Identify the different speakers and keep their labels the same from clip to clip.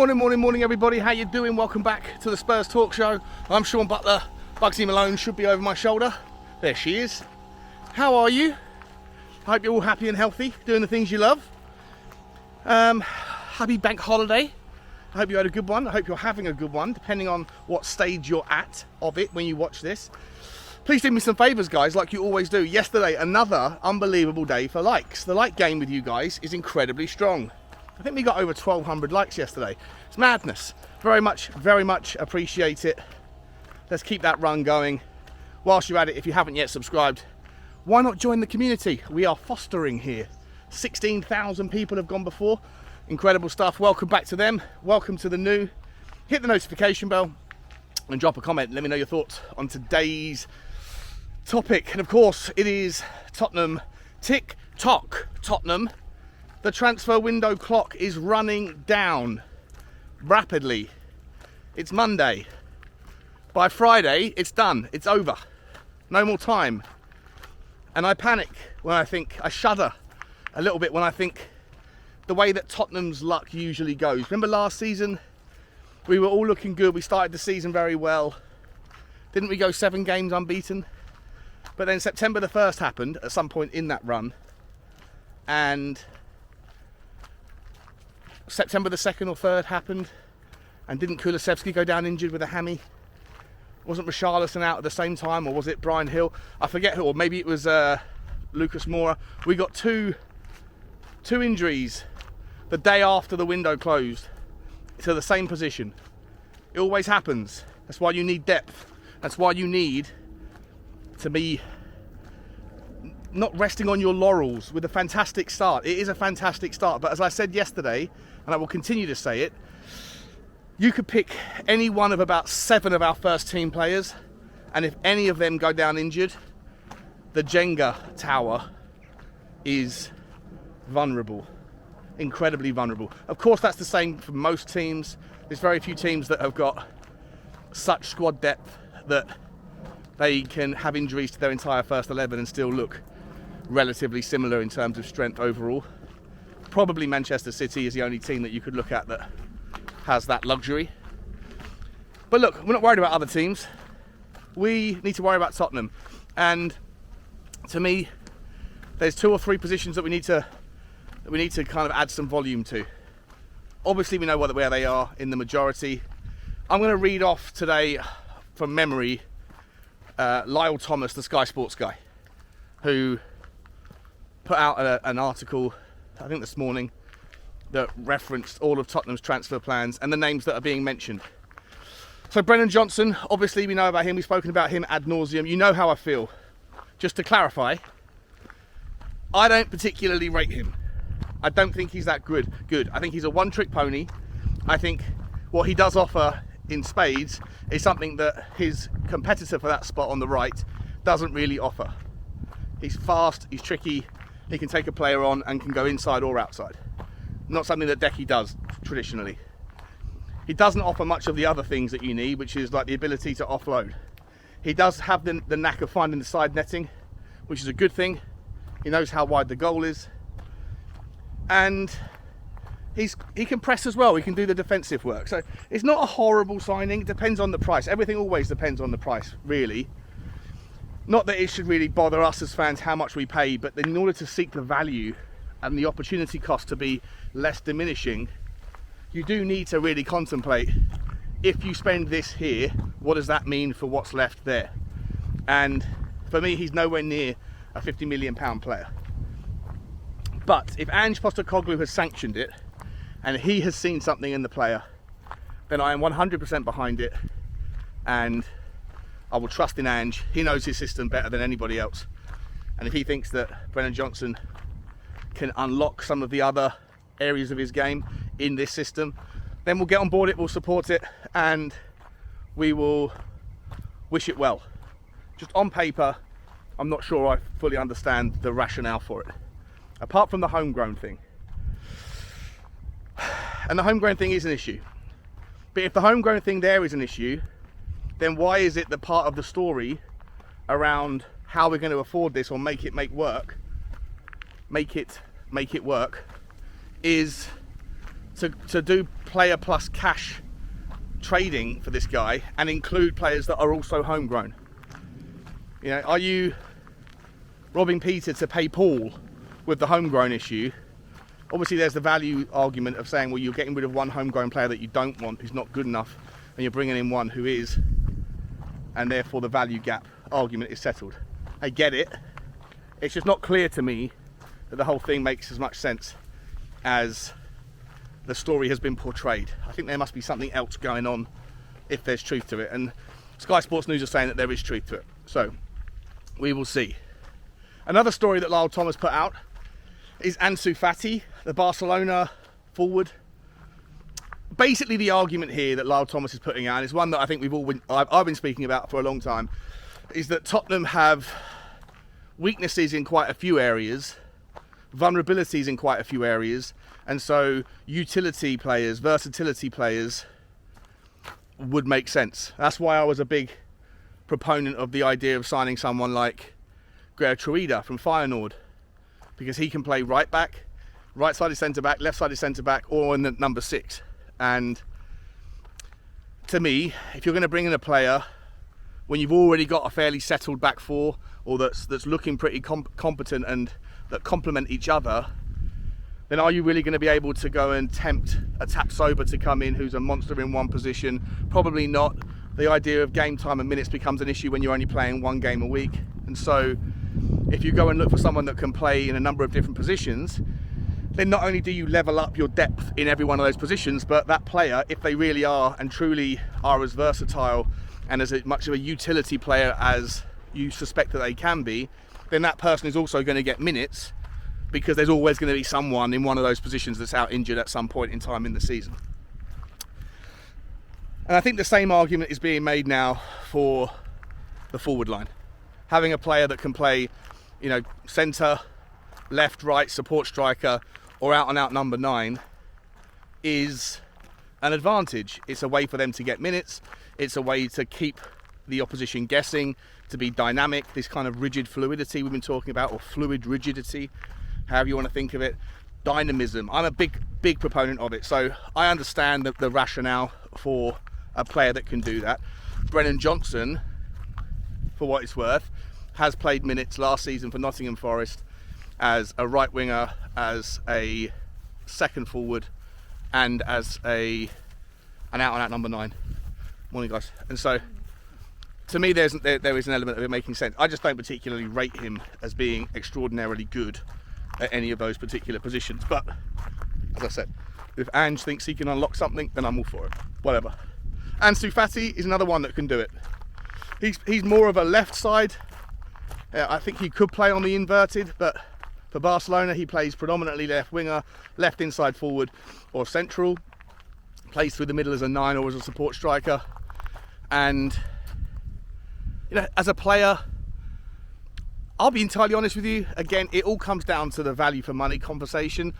Speaker 1: Morning, everybody. How you doing? Welcome back to the Spurs Talk Show. I'm Sean Butler. Bugsy Malone should be over my shoulder. There she is. How are you? I hope you're all happy and healthy, doing the things you love. Happy bank holiday. I hope you had a good one. I hope you're having a good one, depending on what stage you're at of it when you watch this. Please do me some favours, guys, like you always do. Yesterday, another unbelievable day for likes. The like game with you guys is incredibly strong. I think we got over 1,200 likes yesterday. It's madness. Very much appreciate it. Let's keep that run going. Whilst you're at it, if you haven't yet subscribed, why not join the community? We are fostering here. 16,000 people have gone before. Incredible stuff. Welcome back to them. Welcome to the new. Hit the notification bell and drop a comment. Let me know your thoughts on today's topic. And of course, it is Tottenham. Tick-tock, Tottenham. The transfer window clock is running down rapidly. It's Monday. By Friday, it's done. It's over. No more time. And I panic when I shudder a little bit when I think the way that Tottenham's luck usually goes. Remember last season? We were all looking good. We started the season very well. Didn't we go 7 games unbeaten? But then September the 1st happened at some point in that run. And September the 2nd or 3rd happened, and didn't Kulusevski go down injured with a hammy? Wasn't Richarlison out at the same time, or was it Brian Hill? I forget who, or maybe it was Lucas Moura. We got two injuries the day after the window closed to the same position. It always happens. That's why you need depth. That's why you need to be not resting on your laurels with a fantastic start. It is a fantastic start, but as I said yesterday, and I will continue to say it, you could pick any one of about 7 of our first team players, and if any of them go down injured, the Jenga tower is vulnerable, incredibly vulnerable. Of course, that's the same for most teams. There's very few teams that have got such squad depth that they can have injuries to their entire first 11 and still look relatively similar in terms of strength overall. Probably Manchester City is the only team that you could look at that has that luxury. But look, we're not worried about other teams. We need to worry about Tottenham. And to me, there's 2 or 3 positions that we need to kind of add some volume to. Obviously, we know where they are in the majority. I'm going to read off today from memory Lyle Thomas, the Sky Sports guy, who put out an article, I think this morning, that referenced all of Tottenham's transfer plans and the names that are being mentioned. So Brennan Johnson, obviously we know about him, we've spoken about him ad nauseum. You know how I feel. Just to clarify, I don't particularly rate him. I don't think he's that good. I think he's a one-trick pony. I think what he does offer in spades is something that his competitor for that spot on the right doesn't really offer. He's fast, he's tricky, he can take a player on and can go inside or outside. Not something that Decky does traditionally. He doesn't offer much of the other things that you need, which is like the ability to offload. He does have the knack of finding the side netting, which is a good thing. He knows how wide the goal is. And he can press as well. He can do the defensive work. So it's not a horrible signing. It depends on the price. Everything always depends on the price, really. Not that it should really bother us as fans how much we pay, but in order to seek the value and the opportunity cost to be less diminishing, you do need to really contemplate, if you spend this here, what does that mean for what's left there? And for me, he's nowhere near a £50 million player. But if Ange Postecoglou has sanctioned it, and he has seen something in the player, then I am 100% behind it, and I will trust in Ange. He knows his system better than anybody else. And if he thinks that Brennan Johnson can unlock some of the other areas of his game in this system, then we'll get on board it, we'll support it, and we will wish it well. Just on paper, I'm not sure I fully understand the rationale for it, apart from the homegrown thing. And the homegrown thing is an issue. But if the homegrown thing there is an issue, then why is it that part of the story around how we're going to afford this or make it work is to do player plus cash trading for this guy and include players that are also homegrown? You know, are you robbing Peter to pay Paul with the homegrown issue? Obviously there's the value argument of saying, well, you're getting rid of one homegrown player that you don't want, who's not good enough, and you're bringing in one who is, and therefore the value gap argument is settled. I get it. It's just not clear to me that the whole thing makes as much sense as the story has been portrayed. I think there must be something else going on if there's truth to it, and Sky Sports News are saying that there is truth to it, so we will see. Another story that Lyle Thomas put out is Ansu Fati, the Barcelona forward. Basically the argument here that Lyle Thomas is putting out is one that I think I've been speaking about for a long time, is that Tottenham have weaknesses in quite a few areas, vulnerabilities in quite a few areas, and so utility players, versatility players would make sense. That's why I was a big proponent of the idea of signing someone like Greg Truida from Feyenoord, because he can play right back, right-sided centre-back, left-sided centre-back, or in the number 6. And to me, if you're going to bring in a player when you've already got a fairly settled back four, or that's looking pretty competent and that complement each other, then are you really going to be able to go and tempt a Tapsoba to come in who's a monster in one position? Probably not. The idea of game time and minutes becomes an issue when you're only playing one game a week. And so if you go and look for someone that can play in a number of different positions, then not only do you level up your depth in every one of those positions, but that player, if they really are and truly are as versatile and as much of a utility player as you suspect that they can be, then that person is also going to get minutes, because there's always going to be someone in one of those positions that's out injured at some point in time in the season. And I think the same argument is being made now for the forward line. Having a player that can play, you know, centre, left, right, support striker, or out and out number 9 is an advantage. It's a way for them to get minutes. It's a way to keep the opposition guessing, to be dynamic, this kind of rigid fluidity we've been talking about, or fluid rigidity, however you want to think of it. Dynamism. I'm a big proponent of it. So I understand the rationale for a player that can do that. Brennan Johnson, for what it's worth, has played minutes last season for Nottingham Forest as a right winger, as a second forward, and as an out and out number 9. Morning, guys. And so to me there is an element of it making sense. I just don't particularly rate him as being extraordinarily good at any of those particular positions, but as I said, if Ange thinks he can unlock something, then I'm all for it. Whatever. Ansu Fati is another one that can do it. He's more of a left side. I think he could play on the inverted, but for Barcelona he plays predominantly left winger, left inside forward, or central. Plays through the middle as a 9 or as a support striker. And you know, as a player, I'll be entirely honest with you, again, it all comes down to the value for money conversation.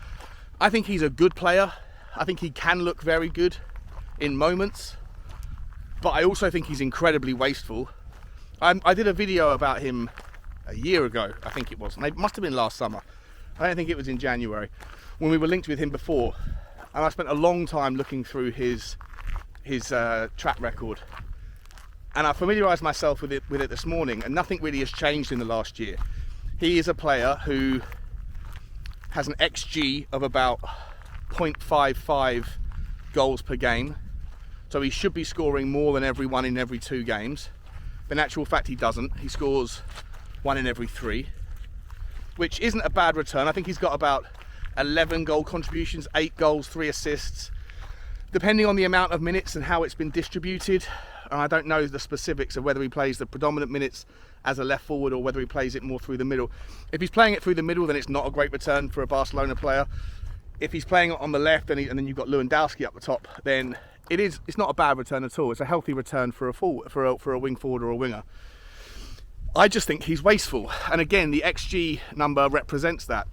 Speaker 1: I think he's a good player. I think he can look very good in moments, but I also think he's incredibly wasteful. I did a video about him a year ago, I think it was. It must have been last summer. I don't think it was in January, when we were linked with him before. And I spent a long time looking through his track record. And I familiarised myself with it this morning, and nothing really has changed in the last year. He is a player who has an XG of about 0.55 goals per game. So he should be scoring more than everyone in every 2 games. But in actual fact he doesn't. He scores 1 in every 3, which isn't a bad return. I think he's got about 11 goal contributions, 8 goals, 3 assists, depending on the amount of minutes and how it's been distributed. And I don't know the specifics of whether he plays the predominant minutes as a left forward or whether he plays it more through the middle. If he's playing it through the middle, then it's not a great return for a Barcelona player. If he's playing it on the left and then you've got Lewandowski up the top, then it's not a bad return at all. It's a healthy return for a forward, for a wing forward or a winger. I just think he's wasteful. And again, the XG number represents that.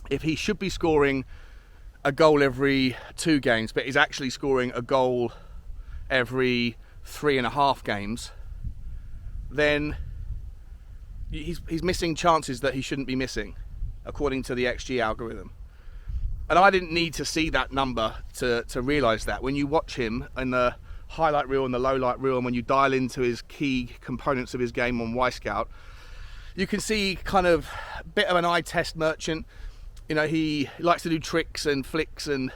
Speaker 1: If he should be scoring a goal every 2 games, but he's actually scoring a goal every 3.5 games, then he's missing chances that he shouldn't be missing, according to the XG algorithm. And I didn't need to see that number to realise that. When you watch him in the highlight reel and the low light reel, and when you dial into his key components of his game on Y-Scout, you can see kind of a bit of an eye test merchant. You know, he likes to do tricks and flicks and,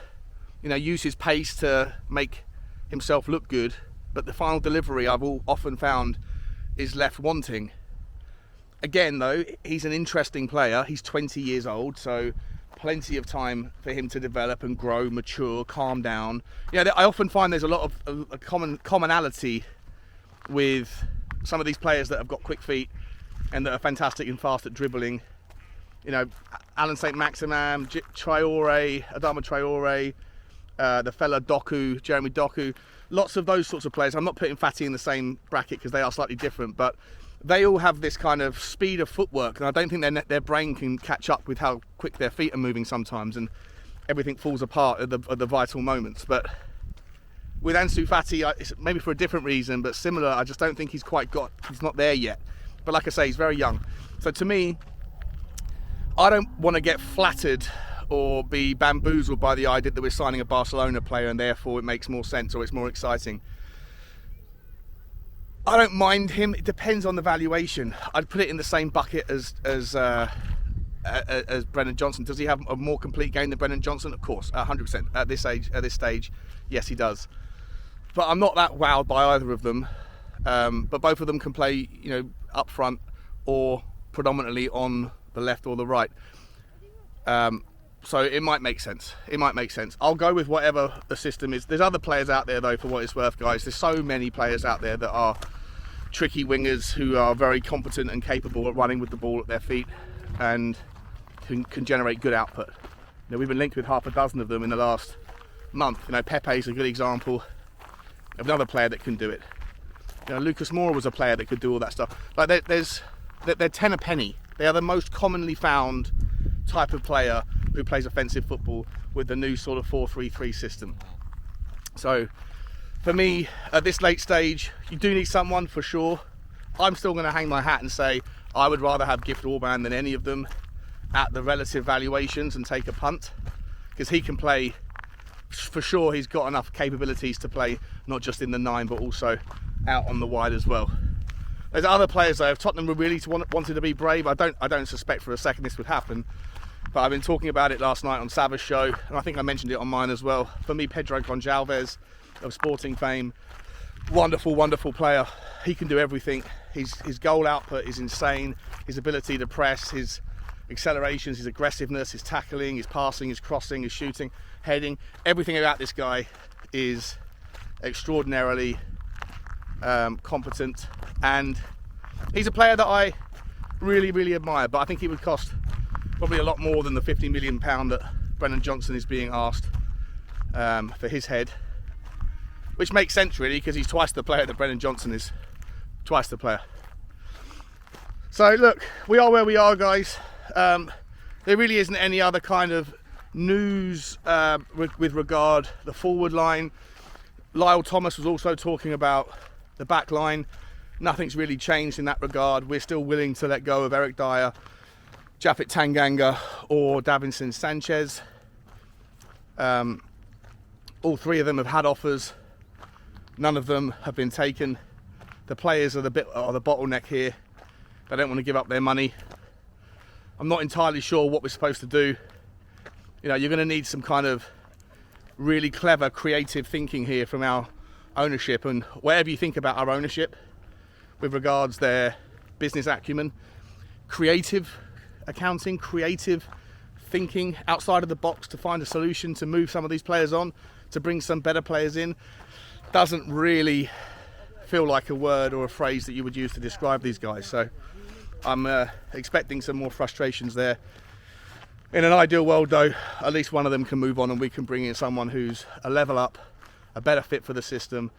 Speaker 1: you know, use his pace to make himself look good. But the final delivery, I've often found, is left wanting. Again, though, he's an interesting player. He's 20 years old, so plenty of time for him to develop and grow, mature, calm down. You know, I often find there's a lot of commonality with some of these players that have got quick feet and that are fantastic and fast at dribbling. You know, Alan St. Maximin, Traore, Adama Traore, the fella Doku, Jeremy Doku, lots of those sorts of players. I'm not putting Fati in the same bracket because they are slightly different, but they all have this kind of speed of footwork, and I don't think their brain can catch up with how quick their feet are moving sometimes, and everything falls apart at the vital moments. But with Ansu Fati, it's maybe for a different reason, but similar, I just don't think he's not there yet. But like I say, he's very young. So to me, I don't want to get flattered or be bamboozled by the idea that we're signing a Barcelona player and therefore it makes more sense or it's more exciting. I don't mind him. It depends on the valuation. I'd put it in the same bucket as Brennan Johnson. Does he have a more complete game than Brennan Johnson? Of course, 100%. At this stage, yes, he does. But I'm not that wowed by either of them. But both of them can play, you know, up front or predominantly on the left or the right. So it might make sense. I'll go with whatever the system is. There's other players out there, though, for what it's worth, guys. There's so many players out there that are tricky wingers who are very competent and capable at running with the ball at their feet and can generate good output. You know, we've been linked with half a dozen of them in the last month. You know, Pepe's a good example of another player that can do it. You know, Lucas Moura was a player that could do all that stuff. Like they're 10 a penny. They are the most commonly found type of player who plays offensive football with the new sort of 4-3-3 system. So for me, at this late stage, you do need someone for sure. I'm still going to hang my hat and say I would rather have Gift Orban than any of them at the relative valuations and take a punt, because he can play for sure. He's got enough capabilities to play not just in the 9 but also out on the wide as well. There's other players though. If Tottenham really wanted to be brave, I don't suspect for a second this would happen. But I've been talking about it last night on Sava's show, and I think I mentioned it on mine as well. For me, Pedro Gonçalves of Sporting fame, wonderful, wonderful player. He can do everything. His goal output is insane. His ability to press, his accelerations, his aggressiveness, his tackling, his passing, his crossing, his shooting, heading, everything about this guy is extraordinarily competent, and he's a player that I really, really admire. But I think he would cost probably a lot more than the £50 million that Brennan Johnson is being asked for his head, which makes sense really, because he's twice the player that Brennan Johnson is. Twice the player. So look, we are where we are, guys. There really isn't any other kind of news with regard the forward line. Lyle Thomas was also talking about the back line. Nothing's really changed in that regard. We're still willing to let go of Eric Dyer, Japhet Tanganga or Davinson Sanchez. All three of them have had offers. None of them have been taken. The players are the bottleneck here. They don't want to give up their money. I'm not entirely sure what we're supposed to do. You know, you're going to need some kind of really clever, creative thinking here from our ownership, and whatever you think about our ownership with regards their business acumen, creative accounting, creative thinking outside of the box to find a solution to move some of these players on, to bring some better players in, doesn't really feel like a word or a phrase that you would use to describe these guys. So I'm expecting some more frustrations there. In an ideal world though, at least one of them can move on and we can bring in someone who's a level up, a better fit for the system,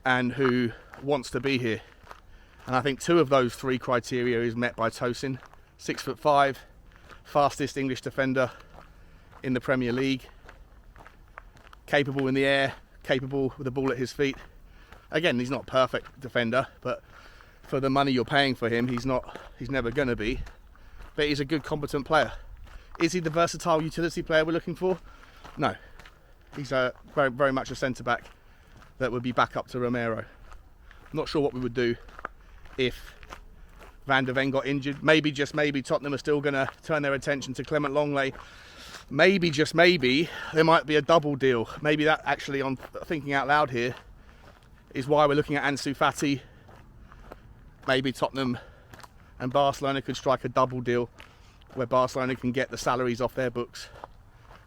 Speaker 1: and who wants to be here. And I think 2 of those 3 criteria is met by Tosin. 6'5", fastest English defender in the Premier League, capable in the air, capable with the ball at his feet. Again, he's not a perfect defender, but for the money you're paying for him, he's never going to be. But he's a good, competent player. Is he the versatile utility player we're looking for? No. He's very, very much a centre-back that would be back up to Romero. Not sure what we would do if Van der Ven got injured. Maybe, just maybe, Tottenham are still going to turn their attention to Clement Longley. Maybe, just maybe, there might be a double deal. Maybe that actually, on thinking out loud here, is why we're looking at Ansu Fati. Maybe Tottenham and Barcelona could strike a double deal where Barcelona can get the salaries off their books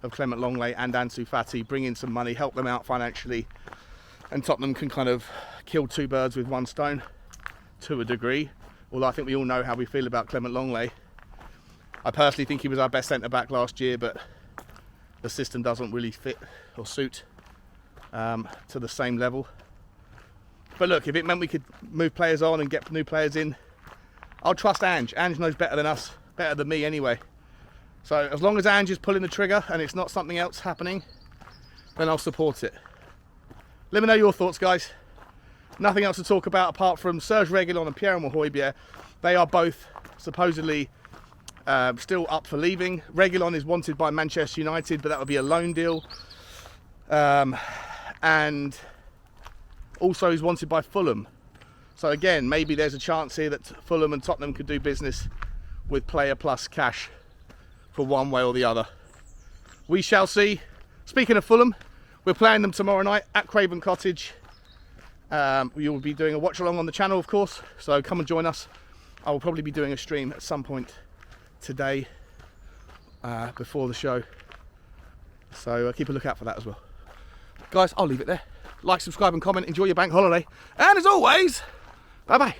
Speaker 1: of Clement Longley and Ansu Fati, bring in some money, help them out financially, and Tottenham can kind of kill two birds with one stone to a degree. Although I think we all know how we feel about Clement Longley. I personally think he was our best centre-back last year, but the system doesn't really fit or suit to the same level. But look, if it meant we could move players on and get new players in, I'll trust Ange. Ange knows better than us, better than me anyway. So as long as Ange is pulling the trigger and it's not something else happening, then I'll support it. Let me know your thoughts, guys. Nothing else to talk about apart from Serge Reguilon and Pierre Højbjerg. They are both supposedly still up for leaving. Reguilon is wanted by Manchester United, but that would be a loan deal. And also he's wanted by Fulham. So again, maybe there's a chance here that Fulham and Tottenham could do business with player plus cash for one way or the other. We shall see. Speaking of Fulham, we're playing them tomorrow night at Craven Cottage. We will be doing a watch along on the channel, of course, so come and join us. I will probably be doing a stream at some point today before the show, so keep a lookout for that as well. Guys, I'll leave it there. Like, subscribe and comment. Enjoy your bank holiday, and as always, bye bye.